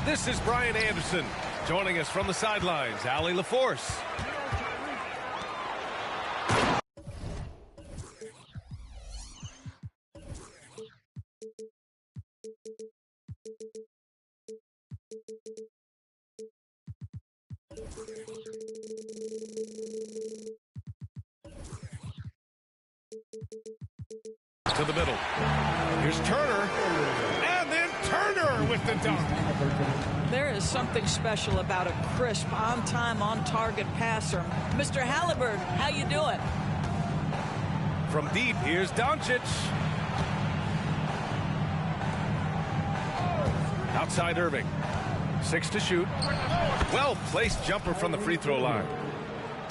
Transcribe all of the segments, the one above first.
This is Brian Anderson. Joining us from the sidelines, Allie LaForce. To the middle. Here's Turner. And then Turner with the dunk. There is something special about a crisp, on-time, on-target passer. Mr. Halliburton, how you doing? From deep, here's Doncic. Outside Irving. 6 to shoot. Well-placed jumper from the free throw line.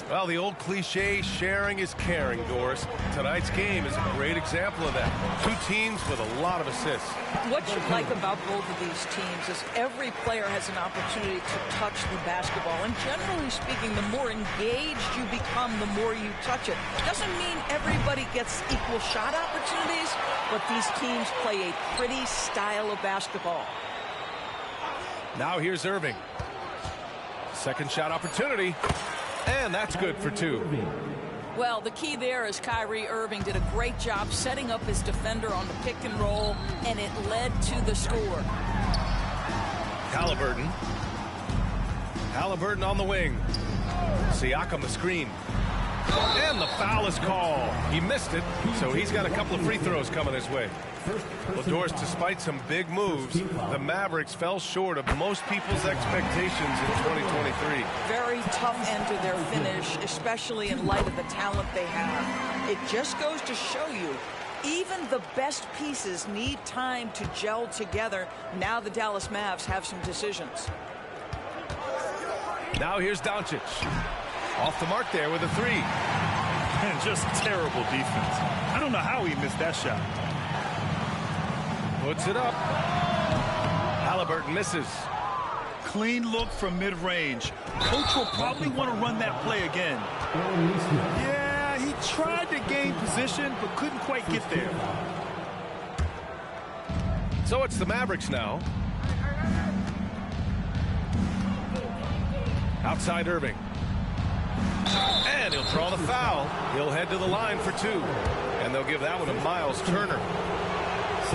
Well, the old cliche, sharing is caring, Doris. Tonight's game is a great example of that. Two teams with a lot of assists. What you like about both of these teams is every player has an opportunity to touch the basketball. And generally speaking, the more engaged you become, the more you touch it. Doesn't mean everybody gets equal shot opportunities, but these teams play a pretty style of basketball. Now here's Irving. Second shot opportunity. And that's good for 2. Well, the key there is Kyrie Irving did a great job setting up his defender on the pick and roll, and it led to the score. Halliburton. Halliburton on the wing. Siakam the screen. And the foul is called. He missed it, so he's got a couple of free throws coming his way. Well, Doris, despite some big moves, the Mavericks fell short of most people's expectations in 2023. Very tough end to their finish, especially in light of the talent they have. It just goes to show you, even the best pieces need time to gel together. Now the Dallas Mavs have some decisions. Now here's Doncic. Off the mark there with a 3. And just terrible defense. I don't know how he missed that shot. Puts it up. Halliburton misses. Clean look from mid-range. Coach will probably want to run that play again. Yeah, he tried to gain position, but couldn't quite get there. So it's the Mavericks now. Outside Irving. And he'll draw the foul. He'll head to the line for 2. And they'll give that one to Miles Turner.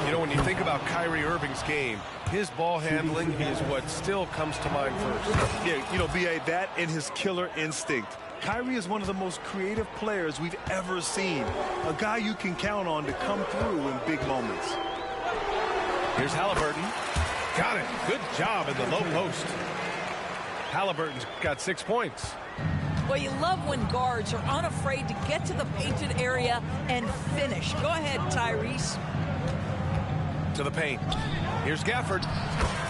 You know, when you think about Kyrie Irving's game, his ball handling is what still comes to mind first. Yeah, you know, B.A., that and his killer instinct. Kyrie is one of the most creative players we've ever seen. A guy you can count on to come through in big moments. Here's Halliburton. Got it. Good job in the low post. Halliburton's got 6 points. Well, you love when guards are unafraid to get to the painted area and finish. Go ahead, Tyrese. To the paint. Here's Gafford.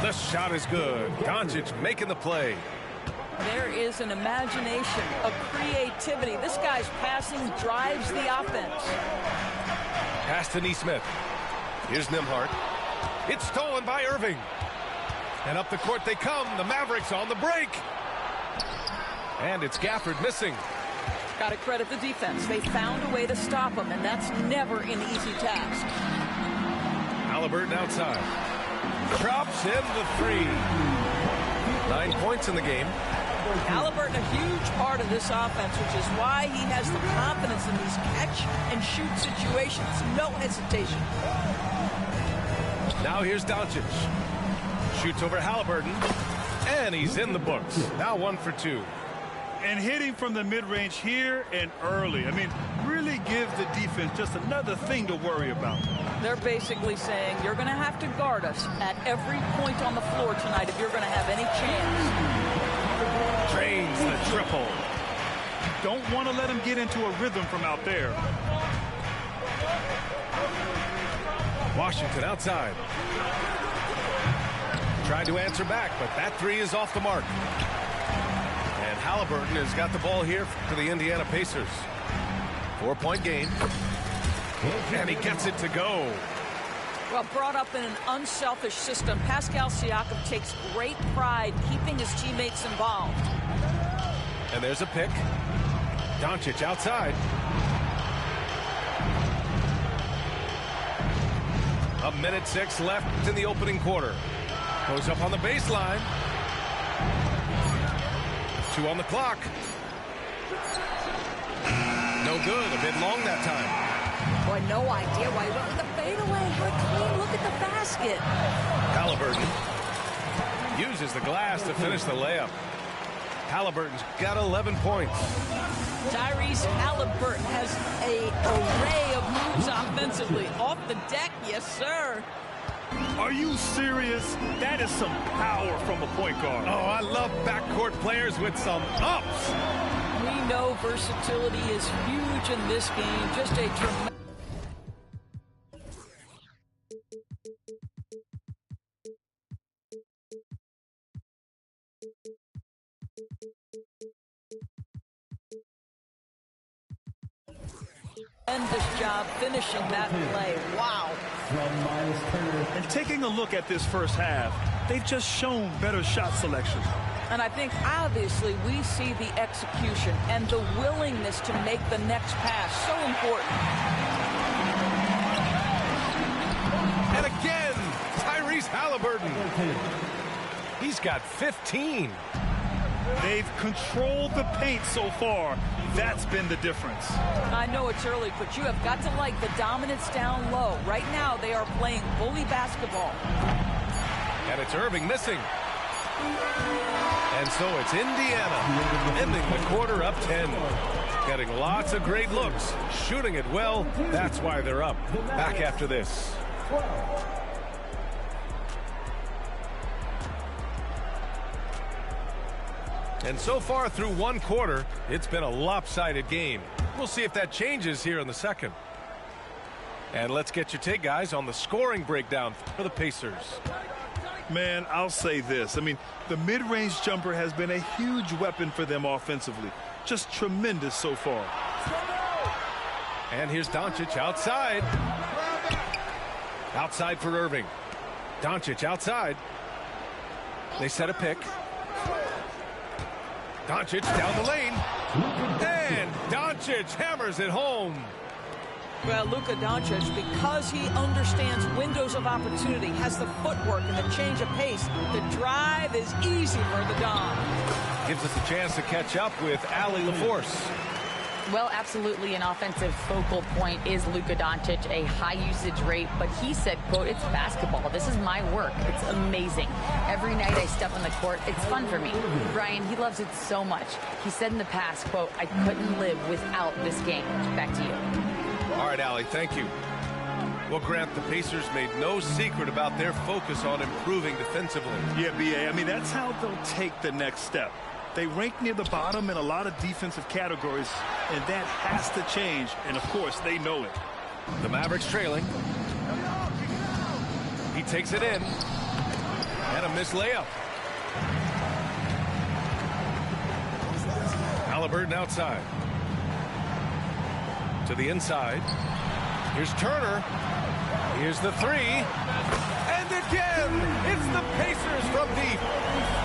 The shot is good. Doncic making the play. There is an imagination, a creativity. This guy's passing drives the offense. Pass to Nesmith. Here's Nembhard. It's stolen by Irving. And up the court they come. The Mavericks on the break. And it's Gafford missing. Got to credit the defense. They found a way to stop him, and that's never an easy task. Halliburton outside. Drops in the 3. 9 points in the game. Halliburton, a huge part of this offense, which is why he has the confidence in these catch-and-shoot situations. No hesitation. Now here's Doncic. Shoots over Halliburton. And he's in the books. Now 1 for 2. And hitting from the mid-range here and early. I mean, really gives the defense just another thing to worry about. They're basically saying you're going to have to guard us at every point on the floor tonight if you're going to have any chance. Drains the triple. Don't want to let him get into a rhythm from out there. Washington outside. Tried to answer back, but that 3 is off the mark. And Halliburton has got the ball here for the Indiana Pacers. 4-point game. And he gets it to go. Well, brought up in an unselfish system, Pascal Siakam takes great pride keeping his teammates involved. And there's a pick. Doncic outside. A minute 6 left in the opening quarter. Goes up on the baseline. 2 on the clock. No good. A bit long that time. Boy, no idea why he went with the fadeaway. What a clean look at the basket. Halliburton uses the glass to finish the layup. Halliburton's got 11 points. Tyrese Halliburton has an array of moves offensively. Off the deck, yes, sir. Are you serious? That is some power from a point guard. Oh, I love backcourt players with some ups. We know versatility is huge in this game. Just a tremendous... tremendous job finishing that play. Wow. And taking a look at this first half, they've just shown better shot selection. And I think, obviously, we see the execution and the willingness to make the next pass so important. And again, Tyrese Halliburton. He's got 15. They've controlled the paint so far. That's been the difference. I know it's early, but you have got to like the dominance down low. Right now, they are playing bully basketball. And it's Irving missing. And so it's Indiana ending the quarter up 10. Getting lots of great looks, shooting it well. That's why they're up. Back after this. And so far through one quarter, it's been a lopsided game. We'll see if that changes here in the second. And let's get your take, guys, on the scoring breakdown for the Pacers. Man, I'll say this. I mean, the mid-range jumper has been a huge weapon for them offensively. Just tremendous so far. And here's Doncic outside. Outside for Irving. Doncic outside. They set a pick. Doncic down the lane. And Doncic hammers it home. Well, Luka Doncic, because he understands windows of opportunity, has the footwork and the change of pace, the drive is easy for the Dom. Gives us a chance to catch up with Allie LaForce. Well, absolutely an offensive focal point is Luka Doncic, a high usage rate, but he said, quote, it's basketball. This is my work. It's amazing. Every night I step on the court, it's fun for me. Brian, he loves it so much. He said in the past, quote, I couldn't live without this game. Back to you. All right, Allie, thank you. Well, Grant, the Pacers made no secret about their focus on improving defensively. Yeah, B.A., I mean, that's how they'll take the next step. They rank near the bottom in a lot of defensive categories, and that has to change, and of course, they know it. The Mavericks trailing. He takes it in. And a missed layup. Halliburton outside. To the inside. Here's Turner. Here's the three. And again, it's the Pacers from deep.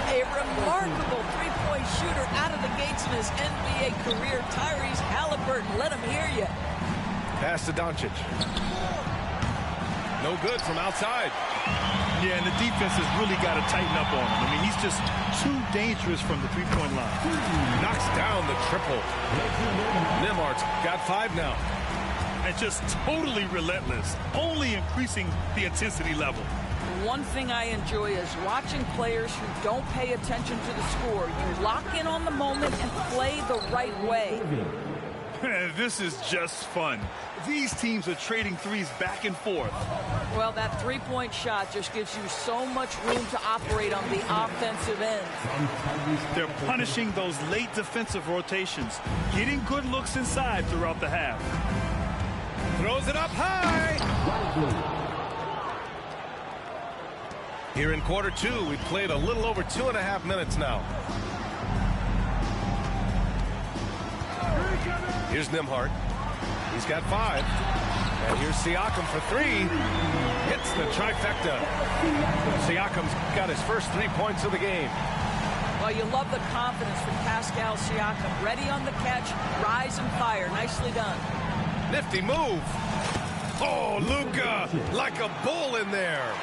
A remarkable three-point shooter out of the gates in his NBA career, Tyrese Halliburton. Let him hear you. Pass to Doncic. No good from outside. Yeah, and the defense has really got to tighten up on him. I mean, he's just too dangerous from the three-point line. Knocks down the triple. Nembhard's got 5 now. And just totally relentless, only increasing the intensity level. One thing I enjoy is watching players who don't pay attention to the score. You lock in on the moment and play the right way. This is just fun. These teams are trading threes back and forth. Well, that three-point shot just gives you so much room to operate on the offensive end. They're punishing those late defensive rotations, getting good looks inside throughout the half. Throws it up high. Here in quarter 2, we've played a little over 2.5 minutes now. Here's Nembhard. He's got 5. And here's Siakam for 3. Hits the trifecta. Siakam's got his first 3 points of the game. Well, you love the confidence from Pascal Siakam. Ready on the catch, rise and fire. Nicely done. Nifty move. Oh, Luka, like a bull in there.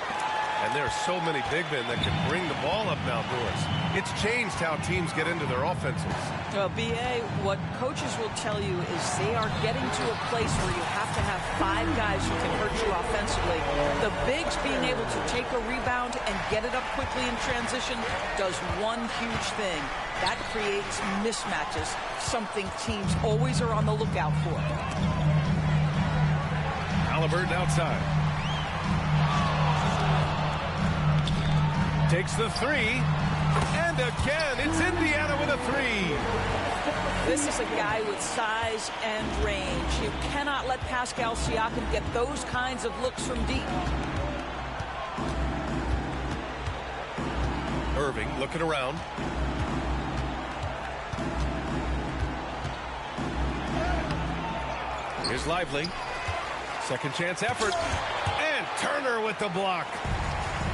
And there are so many big men that can bring the ball up now, Doris. It's changed how teams get into their offenses. Well, B.A., what coaches will tell you is they are getting to a place where you have to have 5 guys who can hurt you offensively. The bigs being able to take a rebound and get it up quickly in transition does one huge thing. That creates mismatches, something teams always are on the lookout for. Haliburton outside. Takes the 3. And again, it's Indiana with a 3. This is a guy with size and range. You cannot let Pascal Siakam get those kinds of looks from deep. Irving looking around. Here's Lively. Second chance effort. And Turner with the block.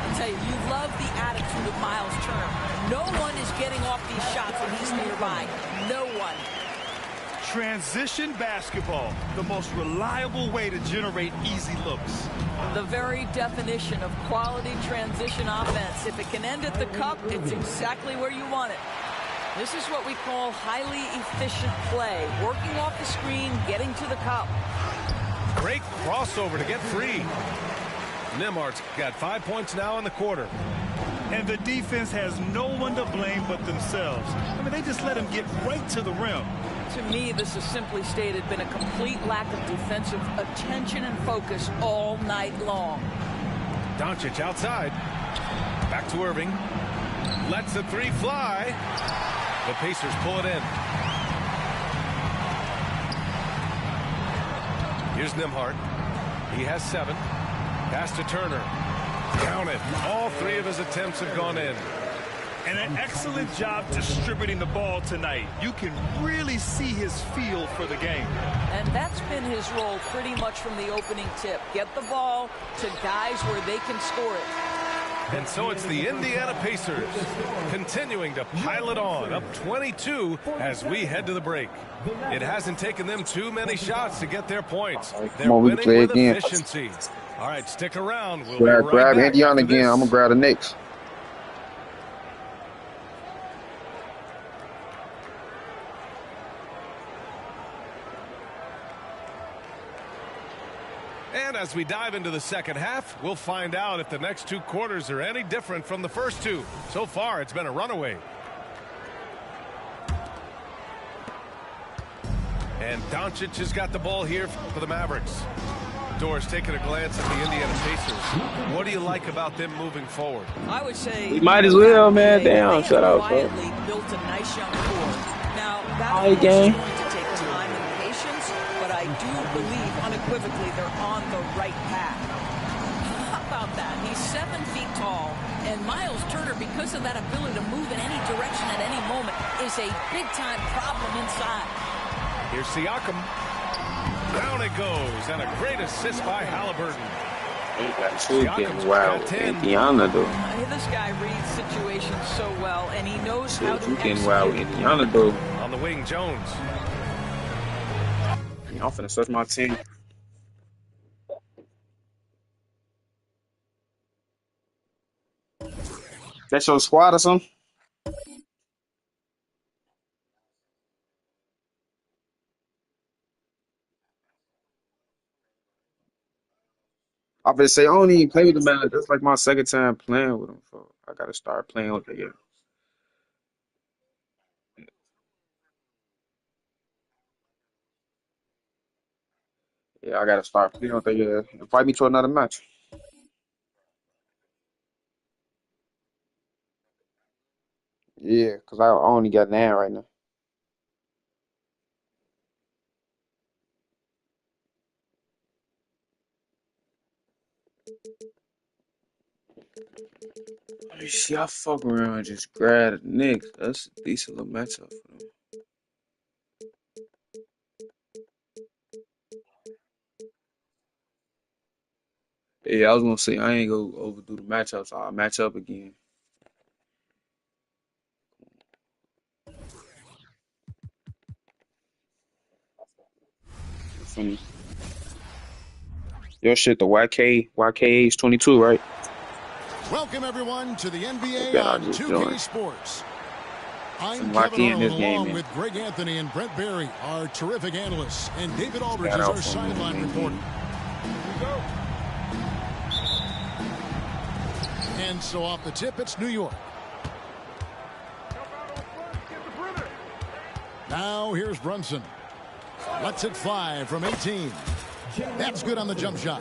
I'll tell you, you love the attitude of Miles Turner. No one is getting off these shots when he's nearby. No one. Transition basketball, the most reliable way to generate easy looks. The very definition of quality transition offense. If it can end at the cup, it's exactly where you want it. This is what we call highly efficient play. Working off the screen, getting to the cup. Great crossover to get free. Nembhard's got 5 points now in the quarter. And the defense has no one to blame but themselves. I mean, they just let him get right to the rim. To me, this has simply stated been a complete lack of defensive attention and focus all night long. Doncic outside. Back to Irving. Lets the 3 fly. The Pacers pull it in. Here's Nembhard. He has 7. Pass to Turner. Count it. All 3 of his attempts have gone in. And an excellent job distributing the ball tonight. You can really see his feel for the game. And that's been his role pretty much from the opening tip. Get the ball to guys where they can score it. And so it's the Indiana Pacers continuing to pile it on, up 22 as we head to the break. It hasn't taken them too many shots to get their points. They're winning with efficiency. All right, stick around. We'll grab Indiana again. I'm going to grab the Knicks. And as we dive into the second half, we'll find out if the next 2 quarters are any different from the first 2. So far, it's been a runaway. And Doncic has got the ball here for the Mavericks. Doris taking a glance at the Indiana Pacers. What do you like about them moving forward? I would say we might as well, man. Damn, shut up. Quietly built a nice young core. Now, that is game. going to take time and patience, but I do believe unequivocally they're on the right path. How about that? He's 7 feet tall, and Miles Turner, because of that ability to move in any direction at any moment, is a big-time problem inside. Here's Siakam. Down it goes, and a great assist by Haliburton. Getting wild. Indiana, though. This guy reads situations so well, and he knows how to getting wild. Indiana, though. On the wing, Jones. I'm finna search my team. That's your squad or something? I say I don't even play with the man. That's like my second time playing with him. So I gotta start playing with it again. Yeah, I gotta start playing with it again. Invite me to another match. Yeah, cause I only got 9 right now. See, I fuck around and just grab the Knicks. That's a decent little matchup for them. Yeah, I was gonna say I ain't gonna overdo the matchup, so I'll match up again. Funny. Your shit, the YK is 22, right? Welcome, everyone, to the NBA Yeah, on just 2K joined. Sports. I'm Lock Kevin in this Harlan, game, along man. with Greg Anthony and Brent Barry, our terrific analysts, and David Aldridge Shout is out our for me, sideline man. reporter. And so off the tip, it's New York. Now here's Brunson. Lets it fly from 18. That's good on the jump shot.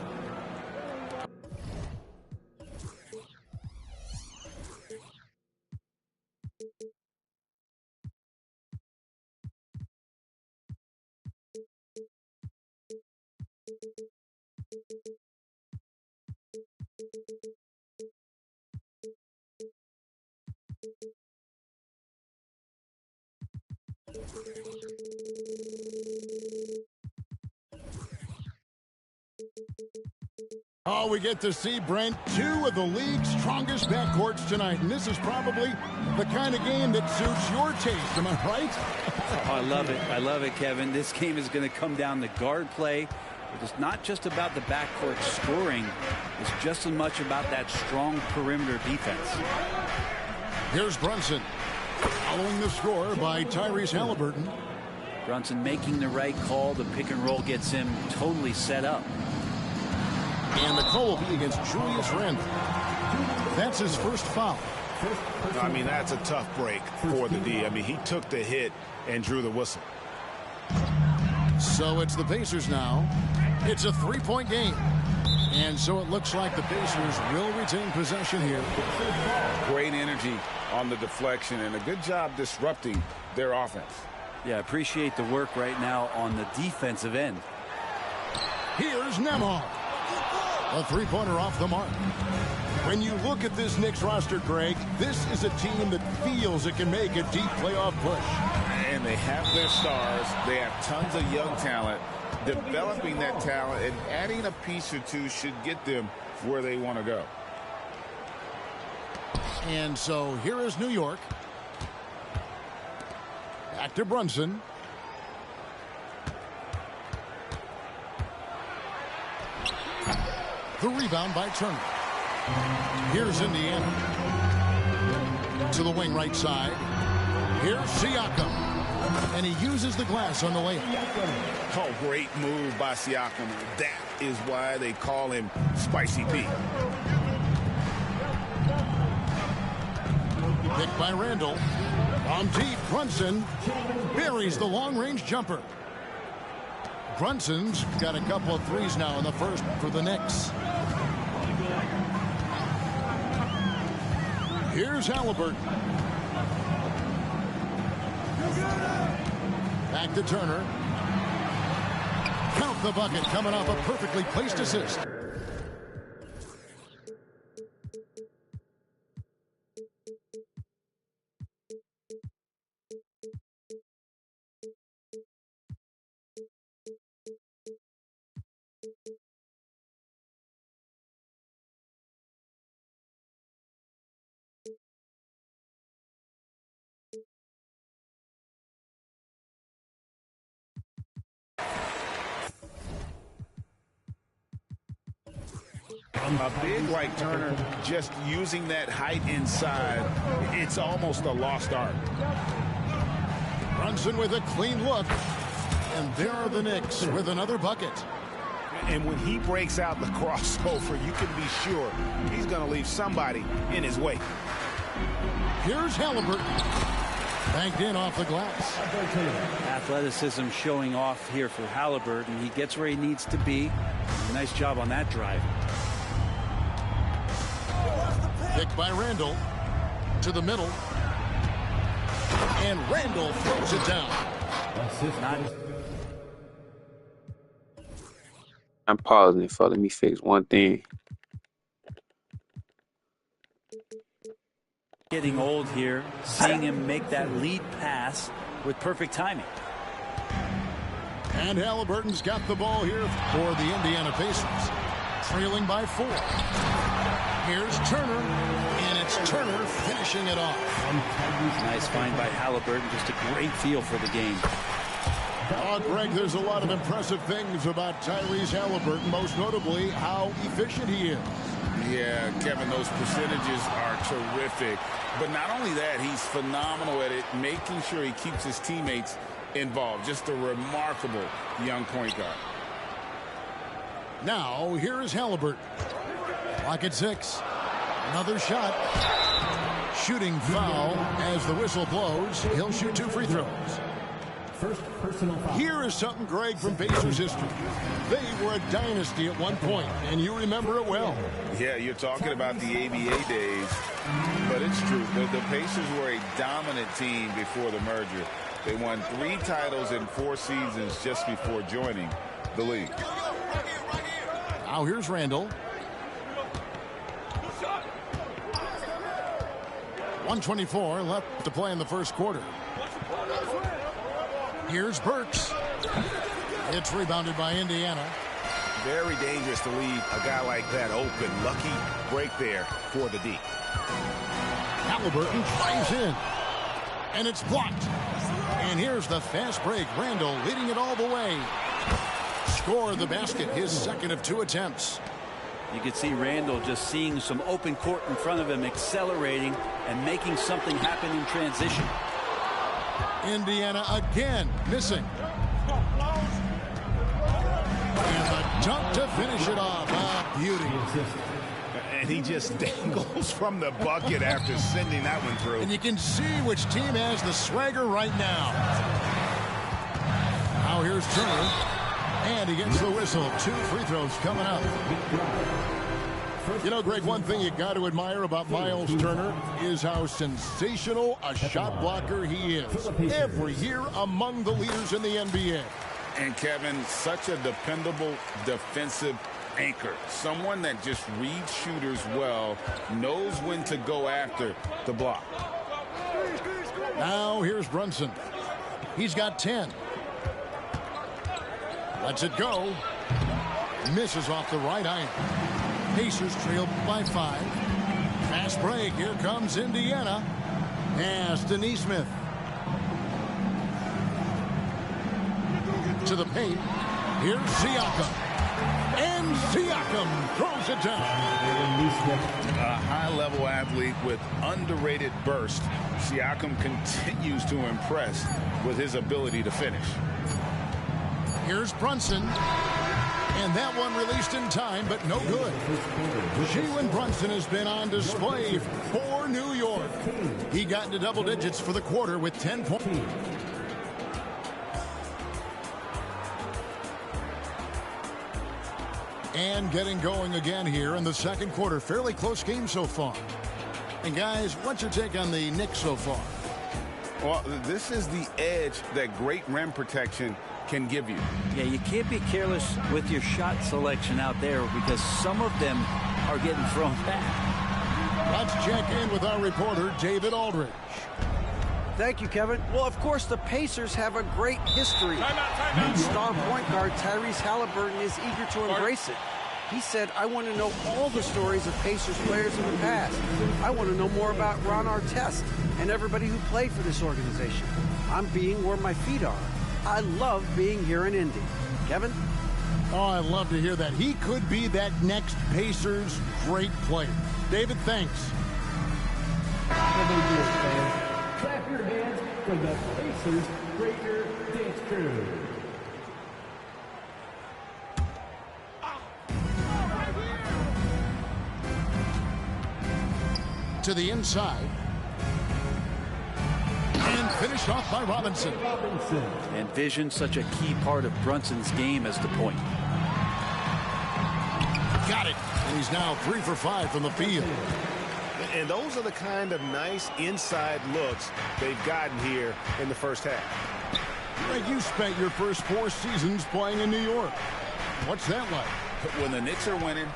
Oh, we get to see, Brent, two of the league's strongest backcourts tonight. And this is probably the kind of game that suits your taste. Am I right? Oh, I love it. I love it, Kevin. This game is going to come down to guard play. It's not just about the backcourt scoring. It's just as much about that strong perimeter defense. Here's Brunson. Following the score by Tyrese Halliburton. Brunson making the right call. The pick and roll gets him totally set up. And the call will be against Julius Randle. That's his first foul. I mean, that's a tough break for the D. I mean, he took the hit and drew the whistle. So it's the Pacers now. It's a three-point game. And so it looks like the Pacers will retain possession here. Great energy on the deflection and a good job disrupting their offense. Yeah, appreciate the work right now on the defensive end. Here's Nembhard. A three-pointer off the mark. When you look at this Knicks roster, Greg, this is a team that feels it can make a deep playoff push. And they have their stars. They have tons of young talent. Developing that talent and adding a piece or two should get them where they want to go. And so here is New York. Back to Brunson. The rebound by Turner. Here's Indiana. To the wing right side. Here's Siakam. And he uses the glass on the layup. Oh, great move by Siakam. That is why they call him Spicy P. Picked by Randle. On deep, Brunson buries the long-range jumper. Brunson's got a couple of threes now in the first for the Knicks. Here's Halliburton. Back to Turner. Count the bucket coming off a perfectly placed assist. A big like Turner, just using that height inside, it's almost a lost art. Brunson with a clean look. And there are the Knicks with another bucket. And when he breaks out the crossover, you can be sure he's going to leave somebody in his way. Here's Halliburton. Banked in off the glass. Athleticism showing off here for Halliburton. He gets where he needs to be. Nice job on that drive. Picked by Randle. To the middle. And Randle throws it down. I'm pausing it for let me fix one thing. Getting old here, seeing him make that lead pass with perfect timing. And Halliburton's got the ball here for the Indiana Pacers. Trailing by 4. Here's Turner. And it's Turner finishing it off. Nice find by Halliburton. Just a great feel for the game. Oh, Greg, there's a lot of impressive things about Tyrese Halliburton, most notably how efficient he is. Yeah, Kevin, those percentages are terrific. But not only that, he's phenomenal at it, making sure he keeps his teammates involved. Just a remarkable young point guard. Now, here is Halliburton. Clock at 6. Another shot. Shooting foul as the whistle blows. He'll shoot 2 free throws. First personal foul. Here is something, Greg, from Pacers history. They were a dynasty at one point, and you remember it well. Yeah, you're talking about the ABA days, but it's true. The Pacers were a dominant team before the merger. They won 3 titles in 4 seasons just before joining the league. Now here's Randall. 1:24 left to play in the first quarter. Here's Burks. It's rebounded by Indiana. Very dangerous to leave a guy like that open. Lucky break there for the D. Halliburton flies in. And it's blocked. And here's the fast break. Randall leading it all the way. Score the basket, his second of 2 attempts. You can see Randall just seeing some open court in front of him, accelerating and making something happen in transition. Indiana again missing. And the dunk to finish it off. Ah, beauty. And he just dangles from the bucket after sending that one through. And you can see which team has the swagger right now. Now here's Turner. And he gets the whistle. 2 free throws coming up. You know, Greg, one thing you got to admire about Miles Turner is how sensational a shot blocker he is. Every year among the leaders in the NBA. And Kevin, such a dependable defensive anchor. Someone that just reads shooters well, knows when to go after the block. Now here's Brunson. He's got 10. Lets it go. Misses off the right iron. Pacers trail by 5. Fast break. Here comes Indiana. Pass to Nesmith. To the paint. Here's Siakam. And Siakam throws it down. A high-level athlete with underrated burst. Siakam continues to impress with his ability to finish. Here's Brunson. And that one released in time, but no good. Jalen Brunson has been on display for New York. He got into double digits for the quarter with 10 points. And getting going again here in the second quarter. Fairly close game so far. And guys, what's your take on the Knicks so far? Well, this is the edge that great rim protection can give you. Yeah, you can't be careless with your shot selection out there because some of them are getting thrown back. Let's check in with our reporter, David Aldridge. Thank you, Kevin. Well, of course, the Pacers have a great history. Star point guard Tyrese Halliburton is eager to embrace it. He said, I want to know all the stories of Pacers players in the past. I want to know more about Ron Artest and everybody who played for this organization. I'm being where my feet are. I love being here in Indy. Kevin? Oh, I love to hear that. He could be that next Pacers great player. David, thanks. Clap your hands for the Pacers Breaker Dance Crew. To the inside. And finished off by Robinson. And vision, such a key part of Brunson's game as the point. Got it. And he's now 3 for 5 from the field. And those are the kind of nice inside looks they've gotten here in the first half. Greg, you spent your first 4 seasons playing in New York. What's that like? When the Knicks are winning,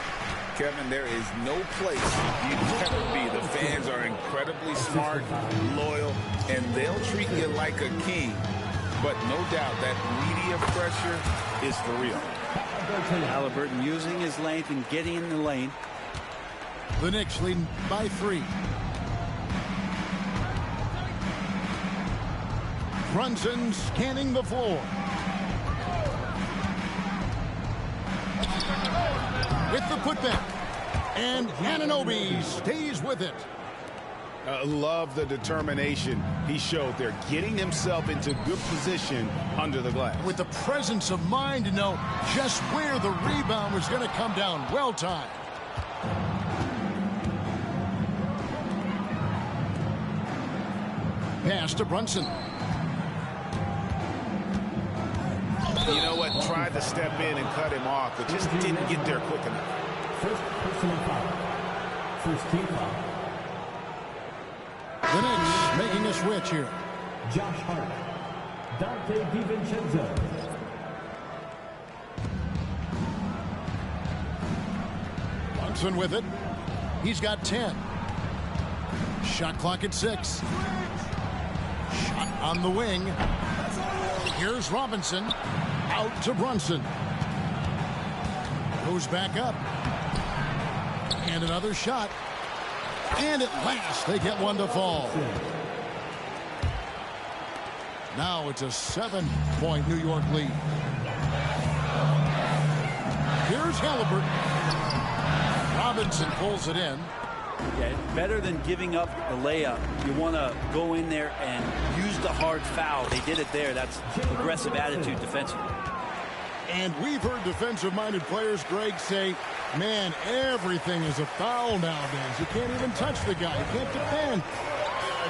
Kevin, there is no place you'd ever be. The fans are incredibly smart, loyal, and they'll treat you like a king. But no doubt that media pressure is for real. Halliburton using his length and getting in the lane. The Knicks lead by 3. Brunson scanning the floor. With the putback. And Anunoby stays with it. Love the determination he showed there, getting himself into good position under the glass. With the presence of mind to know just where the rebound was going to come down. Well timed. Pass to Brunson. You know what? Tried to step in and cut him off, but just didn't get there quick enough. First personal foul. First team foul. The Knicks making a switch here. Josh Hart. Dante DiVincenzo. Brunson with it. He's got 10. Shot clock at 6. Shot on the wing. Here's Robinson. Out to Brunson. Goes back up. And another shot. And at last, they get one to fall. Now it's a 7-point New York lead. Here's Halliburton. Robinson pulls it in. Yeah, better than giving up the layup. You want to go in there and use the hard foul. They did it there. That's aggressive attitude defensively. And we've heard defensive-minded players, Greg, say, man, everything is a foul nowadays. You can't even touch the guy. You can't defend.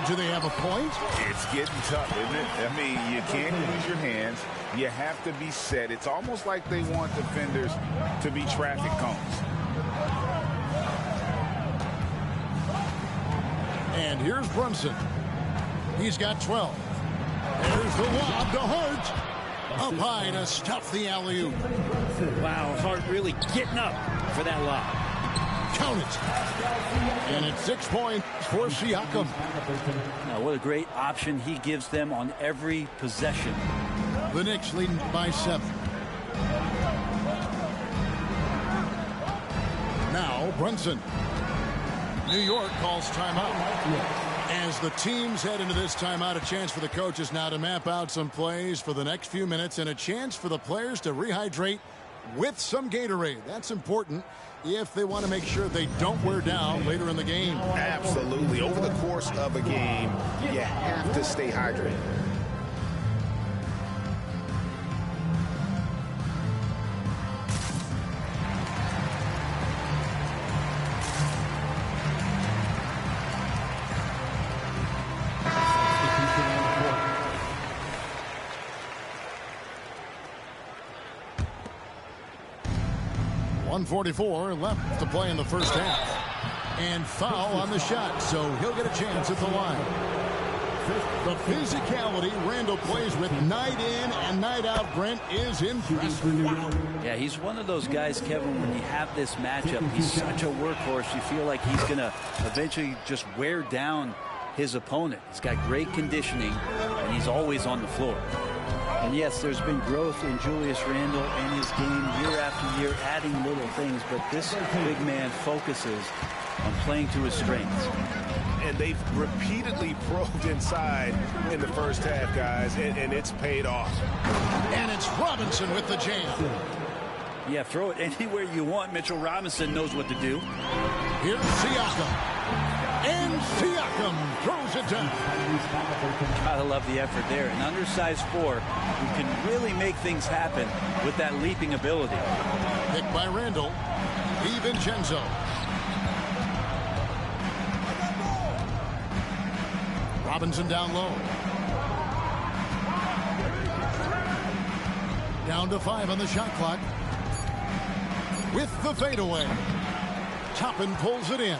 Do they have a point? It's getting tough, isn't it? I mean, you can't use your hands. You have to be set. It's almost like they want defenders to be traffic cones. And here's Brunson. He's got 12. There's the lob to Hart. Up high to stuff the alley-oop. Wow, Hart really getting up for that lob. Count it. And it's 6 points for Siakam. Now, what a great option he gives them on every possession. The Knicks leading by 7. Now Brunson. New York calls timeout. As the teams head into this timeout, a chance for the coaches now to map out some plays for the next few minutes and a chance for the players to rehydrate with some Gatorade. That's important if they want to make sure they don't wear down later in the game. Absolutely. Over the course of a game, you have to stay hydrated. .144 left to play in the first half. And foul on the shot, so he'll get a chance at the line. The physicality Randall plays with night in and night out, Brent, is impressive. Wow. Yeah, he's one of those guys, Kevin, when you have this matchup, he's such a workhorse. You feel like he's going to eventually just wear down his opponent. He's got great conditioning, and he's always on the floor. And yes, there's been growth in Julius Randle and his game year after year, adding little things, but this big man focuses on playing to his strengths. And they've repeatedly probed inside in the first half, guys, and it's paid off. And it's Robinson with the jam. Yeah, throw it anywhere you want. Mitchell Robinson knows what to do. Here's Siakam. And Siakam throws it down. Gotta love the effort there. An undersized 4 who can really make things happen with that leaping ability. Picked by Randall. DiVincenzo. Robinson down low. Down to 5 on the shot clock. With the fadeaway. Toppin pulls it in.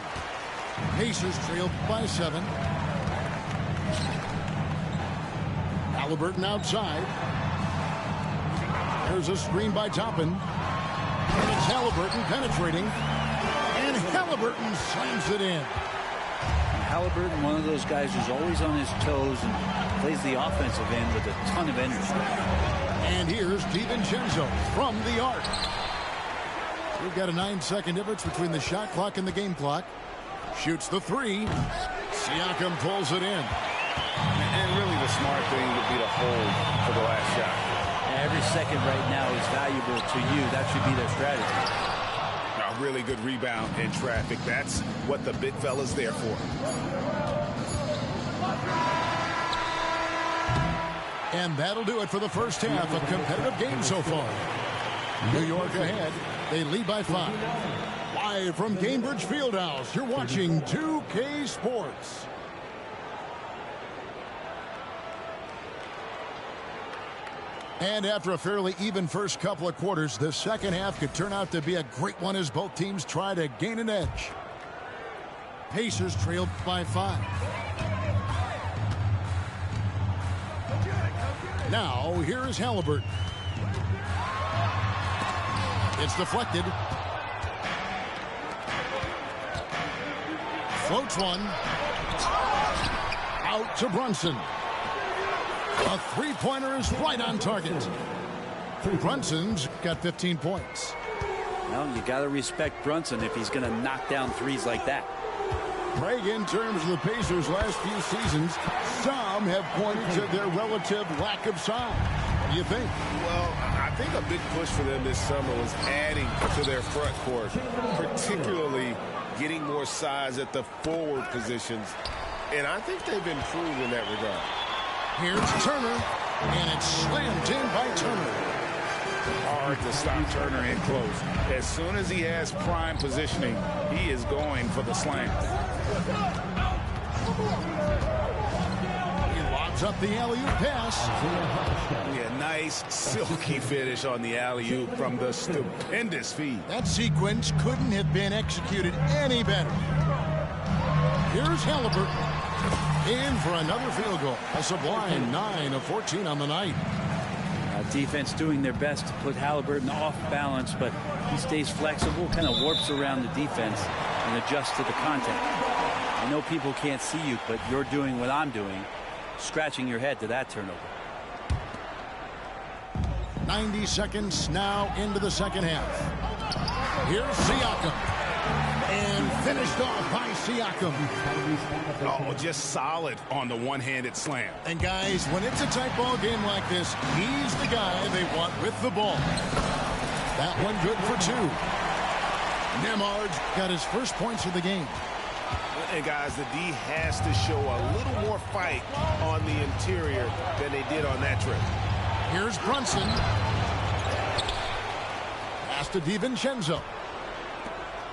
Pacers trailed by 7. Halliburton outside. There's a screen by Toppin. And it's Halliburton penetrating. And Halliburton slams it in. Halliburton, one of those guys who's always on his toes and plays the offensive end with a ton of energy. And here's DiVincenzo from the arc. We've got a 9-second difference between the shot clock and the game clock. Shoots the 3. Siakam pulls it in. And really the smart thing would be to hold for the last shot. Every second right now is valuable to you. That should be their strategy. Now really good rebound in traffic. That's what the big fella's there for. And that'll do it for the first half. A competitive game so far. New York ahead. They lead by 5. Live from Gainbridge Fieldhouse, you're watching 2K Sports. And after a fairly even first couple of quarters, the second half could turn out to be a great one as both teams try to gain an edge. Pacers trailed by 5. Now, here is Halliburton. It's deflected. Floats one. Out to Brunson. A three-pointer is right on target. Brunson's got 15 points. Well, you got to respect Brunson if he's going to knock down threes like that. Craig, in terms of the Pacers' last few seasons, some have pointed to their relative lack of size. What do you think? Well, I think a big push for them this summer was adding to their front court, particularly getting more size at the forward positions. And I think they've improved in that regard. Here's Turner, and it's slammed in by Turner. Hard to stop Turner in close. As soon as he has prime positioning, he is going for the slam. He lobs up the alley-oop pass. Yeah, nice silky finish on the alley-oop from the stupendous feed. That sequence couldn't have been executed any better. Here's Halliburton. In for another field goal. A sublime 9 of 14 on the night. Defense doing their best to put Halliburton off balance, but he stays flexible, kind of warps around the defense and adjusts to the contact. I know people can't see you, but you're doing what I'm doing, scratching your head to that turnover. 90 seconds now into the second half. Here's Siakam. And finished off by Siakam. Oh, just solid on the one-handed slam. And guys, when it's a tight ball game like this, he's the guy they want with the ball. That one good for 2. Nembhard's got his first points of the game. And guys, the D has to show a little more fight on the interior than they did on that trip. Here's Brunson. Pass to DiVincenzo.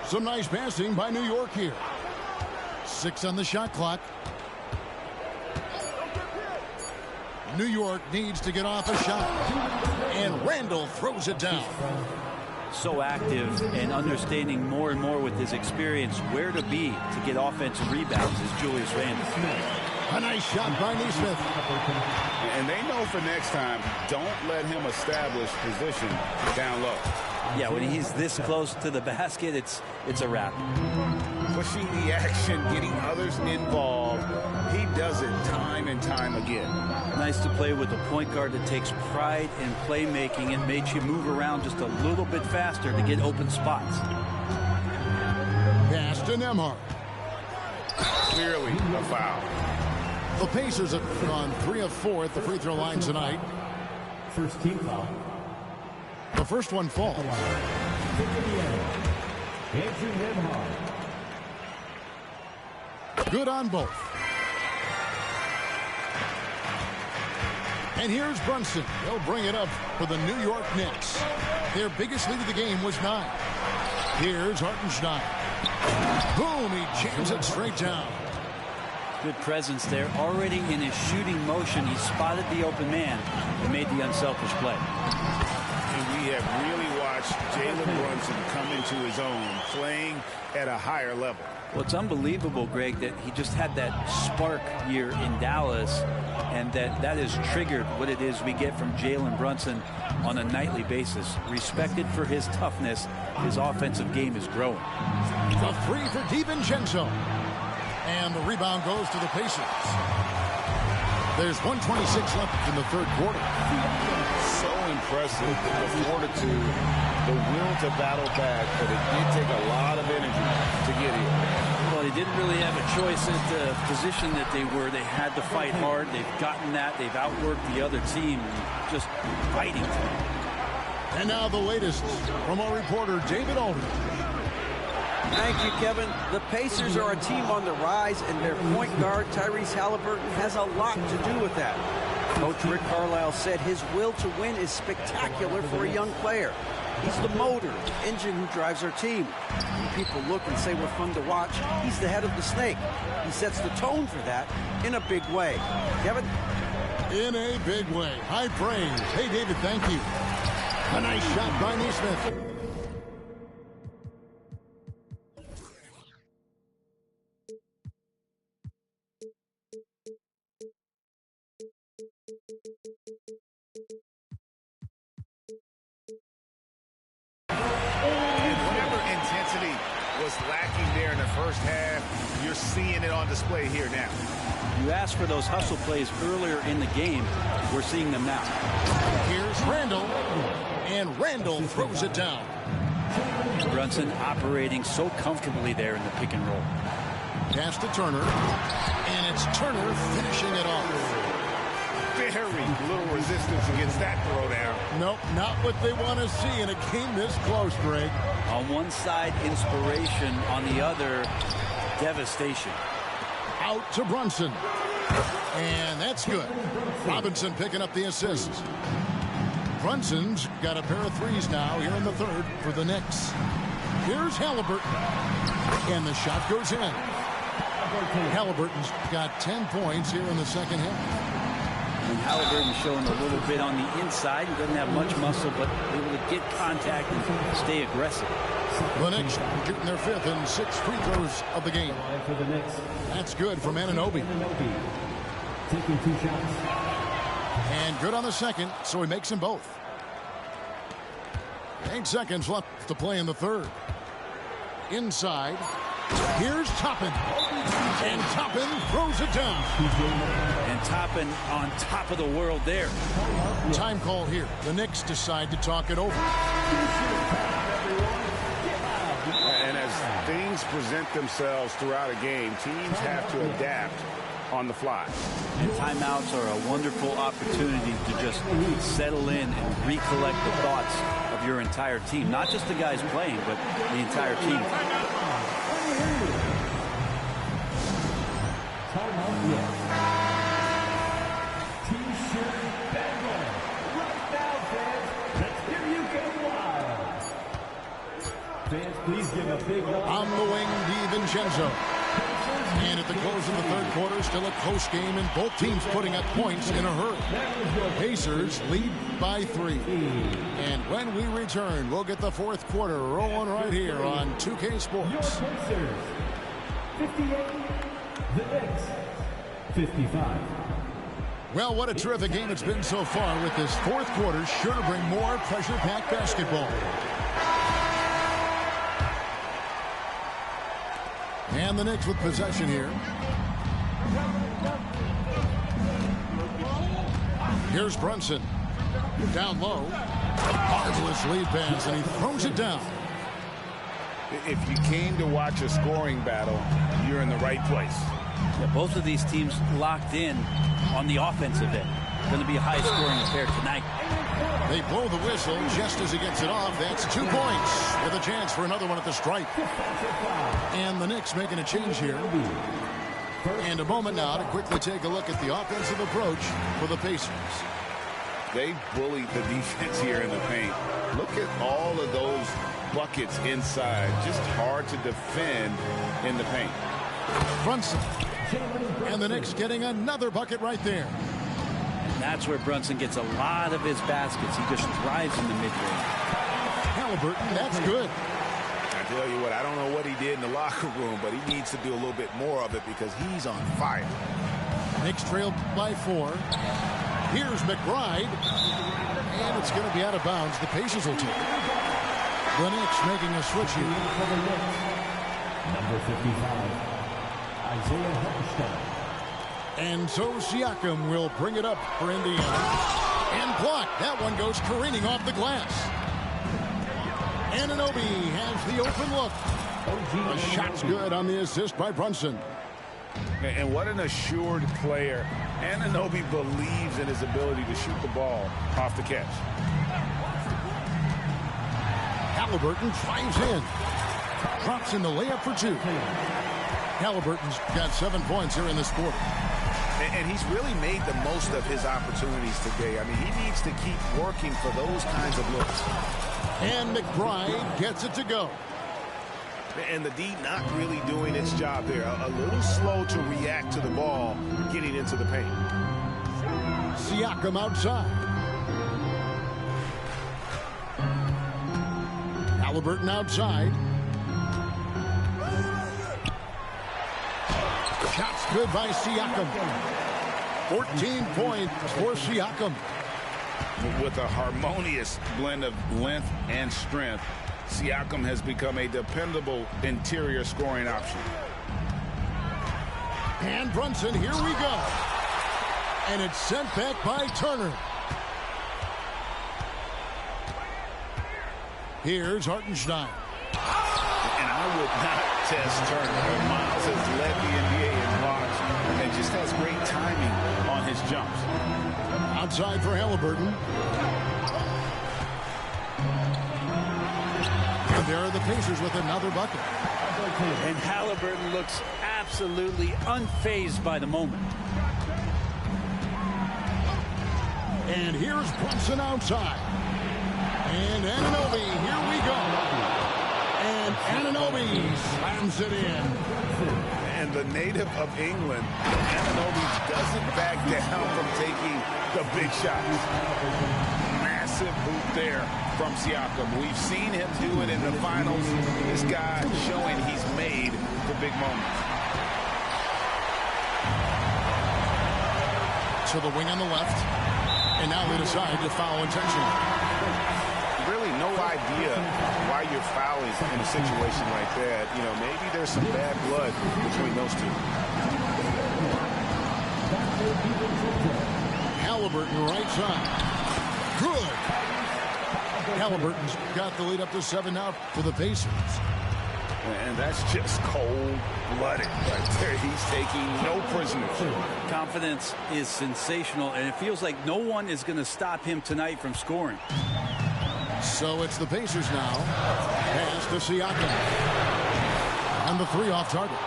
Some nice passing by New York here. 6 on the shot clock. New York needs to get off a shot. And Randle throws it down. So active and understanding more and more with his experience where to be to get offensive rebounds is Julius Randle. A nice shot by Nesmith. And they know for next time, don't let him establish position down low. Yeah, when he's this close to the basket, it's a wrap. Pushing the action, getting others involved. He does it time and time again. Nice to play with a point guard that takes pride in playmaking and makes you move around just a little bit faster to get open spots. Pass to Nembhard. Clearly a foul. The Pacers have gone 3 of 4 at the free throw line tonight. First team foul. The first one falls. Andrew Nembhard. Good on both. And here's Brunson. They'll bring it up for the New York Knicks. Their biggest lead of the game was 9. Here's Hartenstein. Boom, he jams it straight down. Good presence there. Already in his shooting motion, he spotted the open man and made the unselfish play. And we have really watched Jalen Brunson come into his own, playing at a higher level. Well, it's unbelievable, Greg, that he just had that spark year in Dallas, and that has triggered what it is we get from Jalen Brunson on a nightly basis. Respected for his toughness, his offensive game is growing. A 3 for DiVincenzo. And the rebound goes to the Pacers. There's 1:26 left in the third quarter. So impressive, the fortitude, the will to battle back, but it did take a lot of energy to get here. Well, they didn't really have a choice at the position that they were. They had to fight hard. They've gotten that. They've outworked the other team, just fighting. And now the latest from our reporter, David Aldridge. Thank you, Kevin. The Pacers are a team on the rise, and their point guard, Tyrese Halliburton, has a lot to do with that. Coach Rick Carlisle said his will to win is spectacular for a young player. He's the motor, the engine who drives our team. When people look and say we're fun to watch, he's the head of the snake. He sets the tone for that in a big way. Kevin? In a big way. High praise. Hey, David, thank you. A nice shot by Nesmith. Was lacking there in the first half. You're seeing it on display here now. You asked for those hustle plays earlier in the game. We're seeing them now. Here's Randall, and Randall throws it down. Brunson operating so comfortably there in the pick and roll. Pass to Turner, and it's Turner finishing it off. Very little resistance against that throwdown. Nope, not what they want to see in a game this close, Greg. On one side, inspiration. On the other, devastation. Out to Brunson. And that's good. Robinson picking up the assist. Brunson's got a pair of threes now here in the third for the Knicks. Here's Halliburton. And the shot goes in. Halliburton's got 10 points here in the second half. And Halliburton showing a little bit on the inside. He doesn't have much muscle, but able to get contact and stay aggressive. The Knicks shooting their fifth and 6 free throws of the game. That's good from Anunoby. Taking 2 shots. And good on the second, so he makes them both. 8 seconds left to play in the third. Inside. Here's Toppin. And Toppin throws it down. And Toppin on top of the world there. Time call here. The Knicks decide to talk it over. And as things present themselves throughout a game, teams have to adapt on the fly. And timeouts are a wonderful opportunity to just settle in and recollect the thoughts of your entire team. Not just the guys playing, but the entire team. Timeout, yes. T-shirt battle. Right now, fans, let's hear you go wild. Fans, please give a big round. On the wing, DiVincenzo. And at the close of the third quarter, still a close game, and both teams putting up points in a hurry. Pacers lead by 3. And when we return, we'll get the fourth quarter rolling right here on 2K Sports. Your Pacers, 58. The Knicks, 55. Well, what a terrific game it's been so far, with this fourth quarter sure to bring more pressure-packed basketball. And the Knicks with possession here. Here's Brunson. Down low. Marvelous lead pass, and he throws it down. If you came to watch a scoring battle, you're in the right place. Yeah, both of these teams locked in on the offensive end. Going to be a high-scoring affair tonight. They blow the whistle just as he gets it off. That's 2 points with a chance for another one at the stripe. And the Knicks making a change here. And a moment now to quickly take a look at the offensive approach for the Pacers. They bullied the defense here in the paint. Look at all of those buckets inside. Just hard to defend in the paint. Brunson. And the Knicks getting another bucket right there. That's where Brunson gets a lot of his baskets. He just thrives in the mid-range. Halliburton, that's good. I tell you what, I don't know what he did in the locker room, but he needs to do a little bit more of it because he's on fire. Knicks trail by 4. Here's McBride. And it's going to be out of bounds. The Pacers will take it. The Knicks making a switch here. Number 55, Isaiah Hartenstein. And so Siakam will bring it up for Indiana. And blocked. That one goes careening off the glass. Anunoby has the open look. The shot's good on the assist by Brunson. And what an assured player. Anunoby believes in his ability to shoot the ball off the catch. Halliburton drives in. drops in the layup for 2. Halliburton's got 7 points here in this quarter. And he's really made the most of his opportunities today. I mean, he needs to keep working for those kinds of looks. And McBride gets it to go. And the D not really doing its job there. A little slow to react to the ball getting into the paint. Siakam outside. Halliburton outside. Shots good by Siakam. 14 points for Siakam. With a harmonious blend of length and strength, Siakam has become a dependable interior scoring option. And Brunson, here we go. And it's sent back by Turner. Here's Hartenstein. And I would not test Turner. Miles has led the NBA in blocks and just has great timing on his jumps. Outside for Halliburton. And there are the Pacers with another bucket. And Halliburton looks absolutely unfazed by the moment. And here's Brunson outside. And Anunoby, here we go. And Anunoby slams it in. And the native of England, Anunoby doesn't back down from taking the big shots. Massive boot there from Siakam. We've seen him do it in the finals. This guy showing he's made for big moments. To the wing on the left. And now they decide to foul intentionally. Really no idea why you're fouling in a situation like that. You know, maybe there's some bad blood between those two. Halliburton right side. Good. Halliburton's got the lead up to 7 now for the Pacers. And that's just cold-blooded right there. He's taking no prisoners. Confidence is sensational, and it feels like no one is going to stop him tonight from scoring. So it's the Pacers now. Pass to Siakam. And the 3 off target.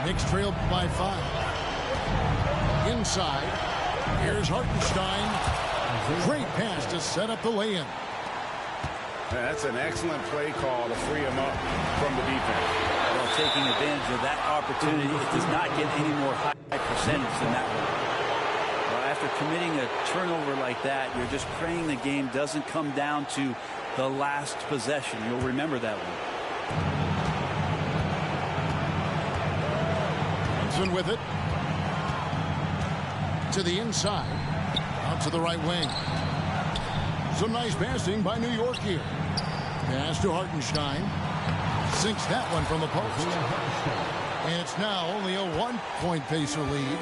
Knicks trailed by 5. Inside. Here's Hartenstein. Great pass to set up the lay-in. That's an excellent play call to free him up from the defense. Well, taking advantage of that opportunity, it does not get any more high percentage than that one. Well, after committing a turnover like that, you're just praying the game doesn't come down to the last possession. You'll remember that one. Brunson with it. To the inside. Out to the right wing. Some nice passing by New York here. Pass to Hartenstein. Sinks that one from the post. And it's now only a 1-point Pacer lead.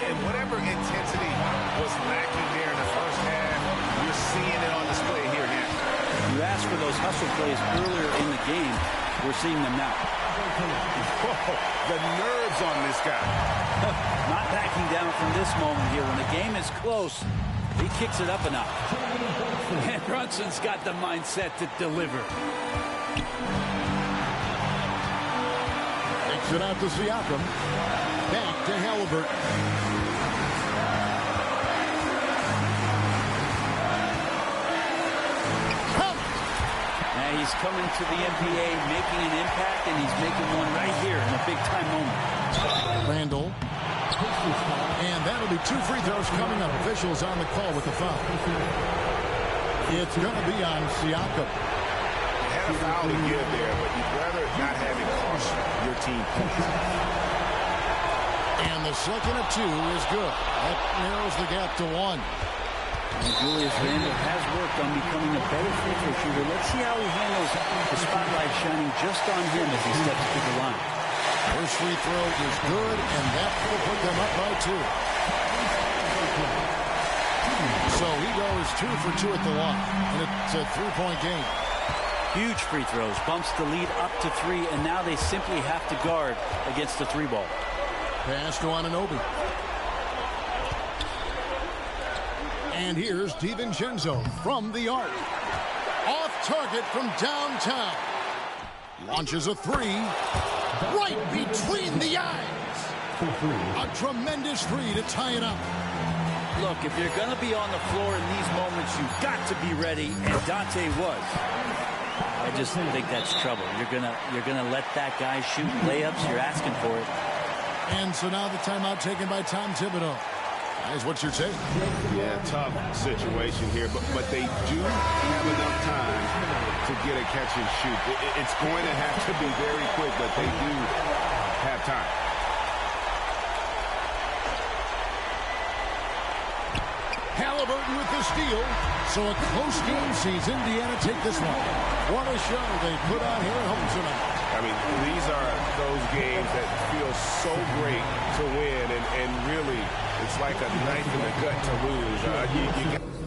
And whatever intensity was lacking there in the first half, you're seeing it on display here now. You asked for those hustle plays earlier in the game. We're seeing them now. Whoa, the nerves on this guy. Not backing down from this moment here. When the game is close, he kicks it up a notch. And Brunson's got the mindset to deliver. Takes it out to Siakam. Back to Halliburton. Now he's coming to the NBA, making an impact, and he's making one right here in a big-time moment. Randall. And that'll be 2 free throws coming up. Officials on the call with the foul. It's going to be on Siakam. Had a foul to give there, but you'd rather not have it cost your team points. And the second of 2 is good. That narrows the gap to 1. And Julius Randle has worked on becoming a better free throw shooter. Let's see how he handles the spotlight shining just on him as he steps to the line. First free throw is good, and that will put them up by 2. So he goes 2 for 2 at the line, and it's a 3-point game. Huge free throws, bumps the lead up to 3, and now they simply have to guard against the 3-ball. Pass to Anunoby. And here's DiVincenzo from the arc. Off target from downtown. Launches a three. Right between the eyes. A tremendous three to tie it up. Look, if you're going to be on the floor in these moments, you've got to be ready, and Dante was. I just think that's trouble. You're gonna let that guy shoot layups. You're asking for it. And so now the timeout taken by Tom Thibodeau. Guys, what's your take? Yeah, tough situation here, but they do have enough time to get a catch and shoot. It's going to have to be very quick, but they do have time. Halliburton with the steal. So a close game sees Indiana take this one. What a show they put on here at home tonight. I mean, these are those games that feel so great to win, and really, it's like a knife in the gut to lose.